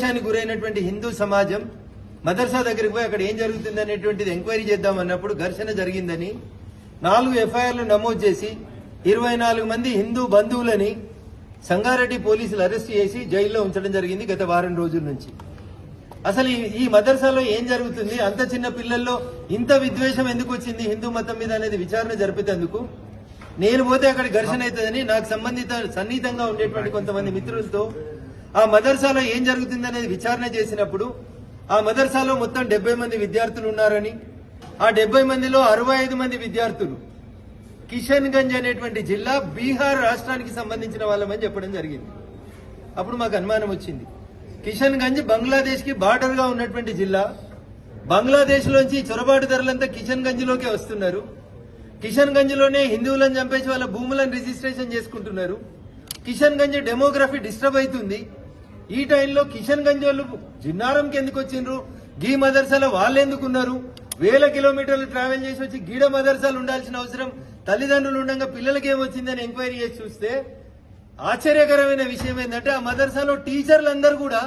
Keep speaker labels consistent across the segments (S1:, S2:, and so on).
S1: ఆవేశానికి గురైనటువంటి హిందూ సమాజం మదర్సా దగ్గరికి పోయి అక్కడ ఏం జరుగుతుంది అనేటువంటిది ఎంక్వైరీ చేద్దామన్నప్పుడు ఘర్షణ జరిగిందని 4 ఎఫ్ఐఆర్లు నమోదు చేసి 24 మంది హిందూ బంధువులని సంగారెడ్డి పోలీసులు అరెస్ట్ చేసి జైల్లో ఉంచడం జరిగింది గత వారం రోజుల నుంచి. అసలు ఈ మదర్సాలో ఏం జరుగుతుంది, అంత చిన్న పిల్లల్లో ఇంత విద్వేషం ఎందుకు వచ్చింది హిందూ మతం మీద అనేది విచారణ జరిపేందుకు నేను పోతే అక్కడ ఘర్షణ అవుతుందని నాకు సన్నిహితంగా ఉండేటువంటి కొంతమంది మిత్రులతో ఆ మదర్సాలో ఏం జరుగుతుంది అనేది విచారణ చేసినప్పుడు ఆ మదర్సాలో మొత్తం 70 మంది విద్యార్థులు ఉన్నారని, ఆ 70 మందిలో 65 మంది విద్యార్థులు కిషన్ గంజ్ అనేటువంటి జిల్లా బీహార్ రాష్ట్రానికి సంబంధించిన వాళ్ళమని చెప్పడం జరిగింది. అప్పుడు మాకు అనుమానం వచ్చింది. కిషన్ గంజ్ బంగ్లాదేశ్ కి బార్డర్ గా ఉన్నటువంటి జిల్లా. బంగ్లాదేశ్ లోంచి చొరబాటుదారులంతా కిషన్ గంజ్ లోకే వస్తున్నారు. కిషన్ గంజ్ లోనే హిందువులను చంపేసి వాళ్ళ భూములను రిజిస్ట్రేషన్ చేసుకుంటున్నారు. కిషన్ గంజ్ డెమోగ్రఫీ డిస్టర్బ్ అవుతుంది. ఈ టైంలో కిషన్ గంజ్ వాళ్ళు జిన్నారంకి ఎందుకు వచ్చిండ్రు, గీ మదర్సాలో వాళ్ళు ఎందుకున్నారు, 1000 కిలోమీటర్లు ట్రావెల్ చేసి వచ్చి గీడ మదర్సాలు ఉండాల్సిన అవసరం తల్లిదండ్రులు ఉండగా పిల్లలకి ఏమొచ్చిందని ఎంక్వైరీ చేసి చూస్తే ఆశ్చర్యకరమైన విషయం ఏంటంటే ఆ మదర్సాలో టీచర్లందరూ కూడా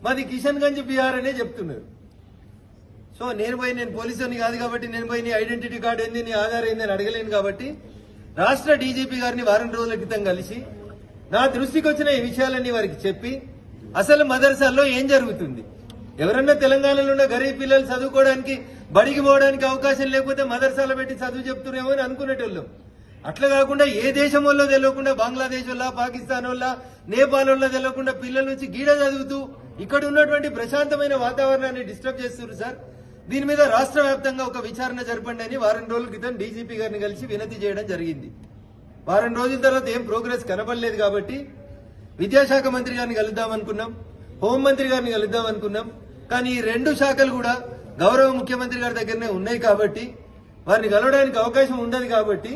S1: మాది కిషన్ గంజ్ బీహార్ అనే చెప్తున్నారు. సో నేను పోలీసుని కాదు కాబట్టి నేను పోయి నీ ఐడెంటిటీ కార్డు ఏంది, నీ ఆధార్ ఏంది అని అడగలేను కాబట్టి రాష్ట్ర డీజీపీ గారిని వారం రోజుల క్రితం కలిసి నా దృష్టికి వచ్చిన ఈ విషయాలన్నీ వారికి చెప్పి అసలు మదర్సాల్లో ఏం జరుగుతుంది, ఎవరన్నా తెలంగాణలో ఉన్న గరీబ్ పిల్లలు చదువుకోవడానికి బడికి పోవడానికి అవకాశం లేకపోతే మదర్సాలో పెట్టి చదువు చెప్తున్నామో అని అనుకునేటోళ్ళం. అట్లా కాకుండా ఏ దేశం వల్ల తెలియకుండా బంగ్లాదేశ్ వల్ల, పాకిస్తాన్ వల్ల, నేపాల్ వల్ల తెలియకుండా పిల్లల నుంచి గీడ చదువుతూ ఇక్కడ ఉన్నటువంటి ప్రశాంతమైన వాతావరణాన్ని డిస్టర్బ్ చేస్తున్నారు సార్. దీని మీద రాష్ట్ర వ్యాప్తంగా ఒక విచారణ జరపండి అని వారం రోజుల క్రితం డీజీపీ గారిని కలిసి వినతి చేయడం జరిగింది. వారం రోజుల తర్వాత ఏం ప్రోగ్రెస్ కనబడలేదు కాబట్టి విద్యాశాఖ మంత్రి గారిని కలుద్దాం అనుకున్నాం, హోంమంత్రి గారిని కలుద్దాం అనుకున్నాం. కానీ ఈ 2 శాఖలు కూడా గౌరవ ముఖ్యమంత్రి గారి దగ్గరనే ఉన్నాయి కాబట్టి వారిని కలవడానికి అవకాశం ఉండదు కాబట్టి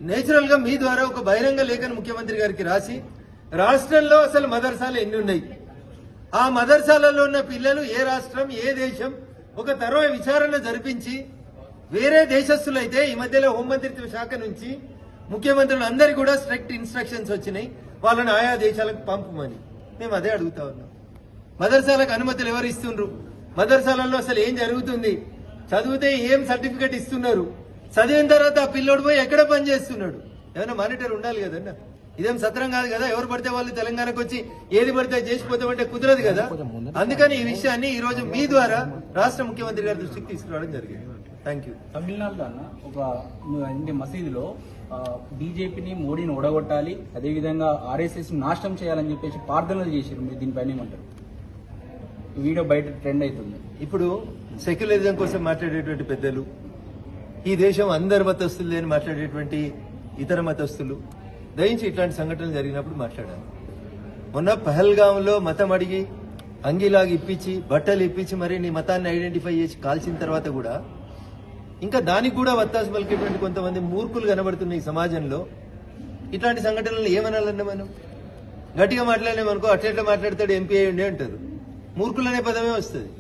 S1: నేచురల్ గా మీ ద్వారా ఒక బహిరంగ లేఖను ముఖ్యమంత్రి గారికి రాసి రాష్ట్రంలో అసలు మదర్సాలు ఎన్ని ఉన్నాయి, ఆ మదర్సాలలో ఉన్న పిల్లలు ఏ రాష్ట్రం ఏ దేశం ఒక తరవ విచారణ జరిపించి వేరే దేశస్తులైతే ఈ మధ్యలో హోంమంత్రిత్వ శాఖ నుంచి ముఖ్యమంత్రులు అందరికీ కూడా స్ట్రిక్ట్ ఇన్స్ట్రక్షన్స్ వచ్చినాయి వాళ్ళని ఆయా దేశాలకు పంపమని. మేము అదే అడుగుతా ఉన్నాం. మదర్సాలకు అనుమతులు ఎవరు ఇస్తుండ్రు, మదర్సాలలో అసలు ఏం జరుగుతుంది, చదివితే ఏం సర్టిఫికెట్ ఇస్తున్నారు, చదివిన తర్వాత ఆ పిల్లోడు పోయి ఎక్కడ పని చేస్తున్నాడు, ఏమైనా మానిటర్ ఉండాలి కదన్నా. ఇదేం సత్రం కాదు కదా, ఎవరు పడితే వాళ్ళు తెలంగాణకు వచ్చి ఏది పడితే చేసిపోతామంటే కుదరదు కదా. అందుకని ఈ విషయాన్ని ఈ రోజు మీ ద్వారా రాష్ట్ర ముఖ్యమంత్రి గారి దృష్టికి తీసుకురావడం జరిగింది. Thank you.
S2: తమిళనాడులో ఒక మసీదులో బీజేపీని మోడీని ఓడగొట్టాలి, అదేవిధంగా ఆర్ఎస్ఎస్ నాశనం చేయాలని చెప్పేసి ప్రార్థనలు చేశారు. మీరు దీనిపైన ఏమంటారు? వీడియో బయట ట్రెండ్ అవుతుంది.
S1: ఇప్పుడు సెక్యులరిజం కోసం మాట్లాడేటువంటి పెద్దలు, ఈ దేశం అందరి మతస్థులు అని మాట్లాడేటువంటి ఇతర మతస్థులు దయించి ఇట్లాంటి సంఘటనలు జరిగినప్పుడు మాట్లాడాలి. మొన్న పహల్గాంలో మతం అడిగి అంగిలాగి ఇప్పించి బట్టలు ఇప్పించి మరి నీ మతాన్ని ఐడెంటిఫై చేసి కాల్చిన తర్వాత కూడా ఇంకా దానికి కూడా వత్తాసు పలికేటువంటి కొంతమంది మూర్ఖులు కనబడుతున్న ఈ సమాజంలో ఇట్లాంటి సంఘటనలు ఏమనాలన్నా మనం గట్టిగా మాట్లాడలేమనుకో అట్లా మాట్లాడతాడు ఎంపీ అయి ఉండే అంటారు. మూర్ఖులు అనే పదమే వస్తుంది.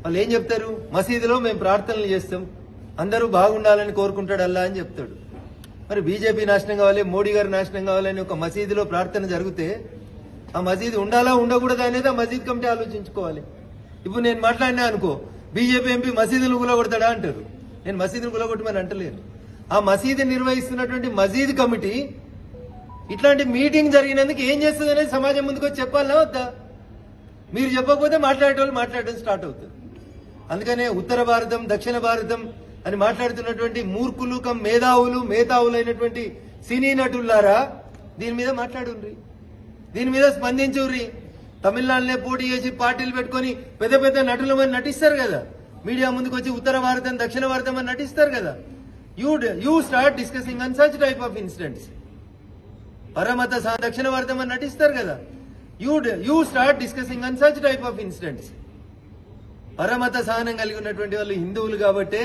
S1: వాళ్ళు ఏం చెప్తారు, మసీదులో మేము ప్రార్థనలు చేస్తాం, అందరూ బాగుండాలని కోరుకుంటాడు అల్లా అని చెప్తాడు. మరి బీజేపీ నాశనం కావాలి, మోడీ గారు నాశనం కావాలని ఒక మసీదులో ప్రార్థన జరిగితే ఆ మసీదు ఉండాలా ఉండకూడదా అనేది ఆ మసీద్ కమిటీ ఆలోచించుకోవాలి. ఇప్పుడు నేను మాట్లాడినా అనుకో బీజేపీ ఎంపీ మసీదులు గులగొడతాడా అంటారు. నేను మసీదును గులగొట్టమని అంటలేను. ఆ మసీదు నిర్వహిస్తున్నటువంటి మసీద్ కమిటీ ఇట్లాంటి మీటింగ్ జరిగినందుకు ఏం చేస్తుంది అనేది సమాజం ముందుకు వచ్చి చెప్పాలనా వద్దా? మీరు చెప్పకపోతే మాట్లాడేటోళ్ళు మాట్లాడడం స్టార్ట్ అవుతుంది. అందుకనే ఉత్తర భారతం దక్షిణ భారతం అని మాట్లాడుతున్నటువంటి మూర్ఖులు కమ్ మేధావులైనటువంటి సినీ నటులారా దీని మీద మాట్లాడుండ్రి, దీని మీద స్పందించుర్రి. తమిళనాడునే పోటీ చేసి పార్టీలు పెట్టుకుని పెద్ద పెద్ద నటులమని నటిస్తారు కదా, మీడియా ముందుకు వచ్చి ఉత్తర భారతం దక్షిణ భారతం అని నటిస్తారు కదా. You start discussing on such type of incidents. పరమత దక్షిణ భారతం అని నటిస్తారు కదా, you start discussing on such type of incidents. పరమత సహనం కలిగి ఉన్నటువంటి వాళ్ళు హిందువులు కాబట్టే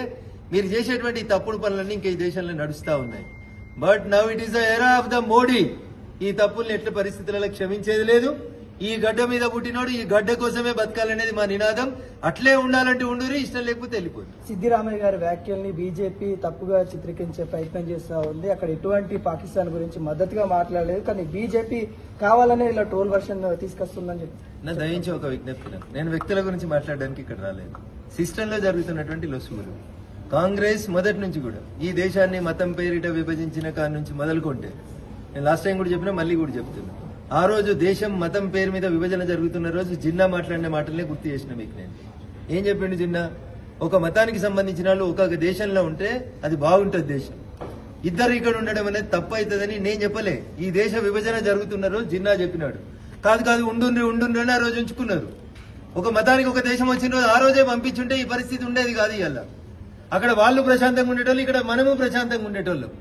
S1: మీరు చేసేటువంటి తప్పుడు పనులన్నీ ఇంకా ఈ దేశంలో నడుస్తూ ఉన్నాయి. But now it is the era of the Modi. ఈ తప్పుల్ని ఎట్ల పరిస్థితులలో క్షమించేది లేదు. ఈ గడ్డ మీద పుట్టినోడు ఈ గడ్డ కోసమే బతకాలనేది మా నినాదం. అట్లే ఉండాలంటే ఉండురి, ఇష్టం లేకపోతే వెళ్ళిపోతుంది.
S3: సిద్దిరామయ్య గారి వ్యాఖ్యల్ని బీజేపీ తప్పుగా చిత్రీకరించే ప్రయత్నం చేస్తూ ఉంది. అక్కడ ఎటువంటి పాకిస్తాన్ గురించి మద్దతుగా మాట్లాడలేదు, కానీ బీజేపీ కావాలనే ఇలా టోల్ వర్షన్ తీసుకొస్తుందని చెప్పి
S1: నా దయించి ఒక విజ్ఞప్తి. నేను వ్యక్తుల గురించి మాట్లాడడానికి ఇక్కడ రాలేదు. సిస్టంలో జరుగుతున్నటువంటి లొసుగులు. కాంగ్రెస్ మొదటి నుంచి కూడా ఈ దేశాన్ని మతం పేరిట విభజించిన కాడి నుంచి మొదలుకుంటే, నేను లాస్ట్ టైం కూడా చెప్పినా మళ్ళీ కూడా చెప్తున్నా, ఆ రోజు దేశం మతం పేరు మీద విభజన జరుగుతున్న రోజు జిన్నా మాట్లాడిన మాటలనే గుర్తు చేసిన మీకు నేను. ఏం చెప్పిండు జిన్నా? ఒక మతానికి సంబంధించిన వాళ్ళు ఒక దేశంలో ఉంటే అది బాగుంటుంది దేశం, ఇద్దరు ఇక్కడ ఉండడం అనేది తప్పు అవుతుందని నేను చెప్పలే. ఈ దేశ విభజన జరుగుతున్న రోజు జిన్నా చెప్పినాడు. కాదు ఉండుండ్రి అని ఆ రోజు ఉంచుకున్నారు. ఒక మతానికి ఒక దేశం వచ్చిన రోజు ఆ రోజే పంపించుంటే ఈ పరిస్థితి ఉండేది కాదు. ఇవాళ అక్కడ వాళ్ళు ప్రశాంతంగా ఉండేటోళ్ళు, ఇక్కడ మనము ప్రశాంతంగా ఉండేటోళ్ళం.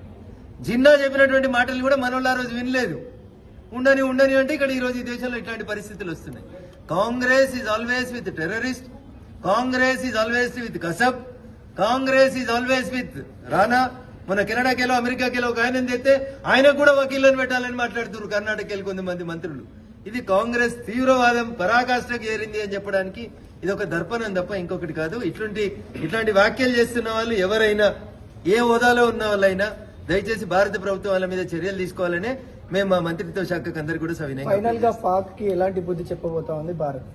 S1: జిన్నా చెప్పినటువంటి మాటలు కూడా మనోళ్ళు ఆ రోజు వినలేదు. ఉండని అంటే ఇక్కడ ఈ రోజు ఈ దేశంలో ఇట్లాంటి పరిస్థితులు వస్తున్నాయి. Congress is always with terrorist, Congress is always with Kasab, Congress is always with రానా. మన కెనడాకెలో అమెరికాకెలో ఒక ఆయన తెస్తే ఆయనకు కూడా వకీళ్ళని పెట్టాలని మాట్లాడుతున్నారు కర్ణాటకలో కొంతమంది మంత్రులు. ఇది కాంగ్రెస్ తీవ్రవాదం పరాకాష్ఠకు ఏరింది అని చెప్పడానికి ఇది ఒక దర్పణం తప్ప ఇంకొకటి కాదు. ఇట్లాంటి వ్యాఖ్యలు చేస్తున్న వాళ్ళు ఎవరైనా ఏ హోదాలో ఉన్న వాళ్ళైనా దయచేసి భారత ప్రభుత్వం వాళ్ళ మీద చర్యలు తీసుకోవాలనే మేము మా మంత్రిత్వ శాఖకు అందరు కూడా సవినయంగా
S3: ఫైనల్ గా పాక్ కి ఎలాంటి బుద్ధి చెప్పబోతా ఉంది భారత్?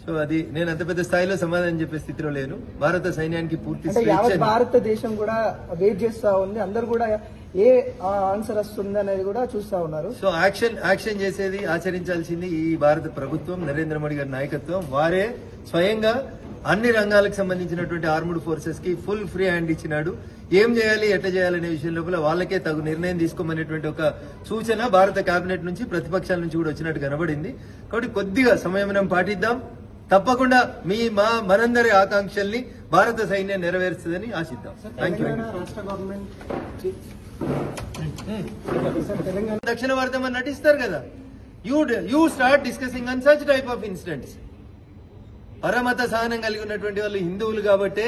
S1: సో అది నేను అంత పెద్ద స్థాయిలో సమాధానం చెప్పే స్థితిలో లేను. భారత సైన్యానికి పూర్తి
S3: అంటే యావత్
S1: స్వేచ్ఛ.
S3: భారతదేశం కూడా వెయిట్ చేస్తా ఉంది, అందరు కూడా ఏ ఆన్సర్ వస్తుంది అనేది కూడా చూస్తా ఉన్నారు.
S1: సో యాక్షన్ చేసేది ఆచరించాల్సింది ఈ భారత ప్రభుత్వం, నరేంద్ర మోడీ గారి నాయకత్వం. వారే స్వయంగా అన్ని రంగాలకు సంబంధించినటువంటి ఆర్మ్డ్ ఫోర్సెస్ కి ఫుల్ ఫ్రీ హ్యాండ్ ఇచ్చినాడు. ఏం చేయాలి ఎట్లా చేయాలనే విషయం లోపల వాళ్ళకే తగు నిర్ణయం తీసుకోమనేటువంటి ఒక సూచన భారత కేబినెట్ నుంచి ప్రతిపక్షాల నుంచి కూడా వచ్చినట్టు కనబడింది. కాబట్టి కొద్దిగా సంయమనం పాటిద్దాం. తప్పకుండా మనందరి ఆకాంక్షల్ని భారత సైన్యం నెరవేరుస్తుందని ఆశిద్దాం. Thank you.
S3: రాష్ట్ర గవర్నమెంట్
S1: దక్షిణ భారతం అని నటిస్తారు కదా. You start discussing on such type of incidents. పరమత సహనం కలిగి ఉన్నటువంటి వాళ్ళు హిందువులు కాబట్టే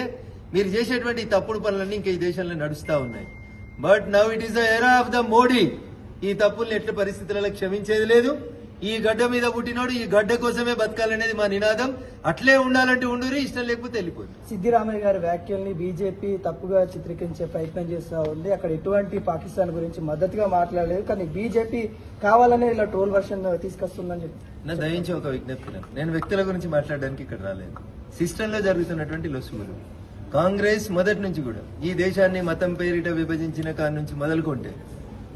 S1: మీరు చేసేటువంటి తప్పుడు పనులన్నీ ఇంకా ఈ దేశంలో నడుస్తా ఉన్నాయి. But now it is the era of the Modi. ఈ తప్పుల్ని ఎట్ల పరిస్థితులలో క్షమించేది లేదు. ఈ గడ్డ మీద పుట్టినోడు ఈ గడ్డ కోసమే బతకాలనేది మా నినాదం. అట్లే ఉండాలంటే ఉండురి, ఇష్టం లేకపోతే వెళ్ళిపోదు.
S3: సిద్దిరామయ్య గారి వ్యాఖ్యల్ని బీజేపీ తప్పుగా చిత్రీకరించే ప్రయత్నం చేస్తా ఉంది. అక్కడ ఎటువంటి పాకిస్తాన్ గురించి మద్దతుగా మాట్లాడలేదు, కానీ బీజేపీ కావాలనే ఇలా ట్రోల్ వర్షన్ తీసుకొస్తుందని చెప్పి
S1: నా దయించి ఒక విజ్ఞప్తి. నేను వ్యక్తుల గురించి మాట్లాడడానికి ఇక్కడ రాలేదు. సిస్టంలో జరుగుతున్నటువంటి లొసుగులు. కాంగ్రెస్ మొదటి నుంచి కూడా ఈ దేశాన్ని మతం పేరిట విభజించిన కాడి నుంచి మొదలుకుంటే,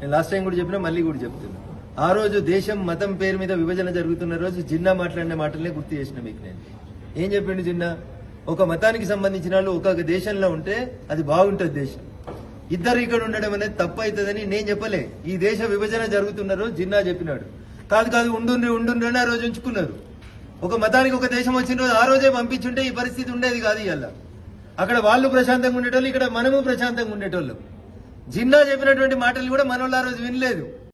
S1: నేను లాస్ట్ టైం కూడా చెప్పినా మళ్ళీ కూడా చెప్తున్నా, ఆ రోజు దేశం మతం పేరు మీద విభజన జరుగుతున్న రోజు జిన్నా మాట్లాడిన మాటలనే గుర్తు చేసిన మీకు నేను. ఏం చెప్పిండు జిన్నా? ఒక మతానికి సంబంధించిన వాళ్ళు ఒక దేశంలో ఉంటే అది బాగుంటుంది దేశం, ఇద్దరు ఇక్కడ ఉండడం అనేది తప్పు అవుతుందని నేను చెప్పలే. ఈ దేశ విభజన జరుగుతున్న రోజు జిన్నా చెప్పినాడు. కాదు ఉండుండ్రి అని ఆ రోజు ఉంచుకున్నారు. ఒక మతానికి ఒక దేశం వచ్చిన రోజు ఆ రోజే పంపించుంటే ఈ పరిస్థితి ఉండేది కాదు. ఇవాళ అక్కడ వాళ్ళు ప్రశాంతంగా ఉండేటోళ్ళు, ఇక్కడ మనము ప్రశాంతంగా ఉండేటోళ్ళం. జిన్నా చెప్పినటువంటి మాటలు కూడా మనోళ్ళు ఆ రోజు వినలేదు.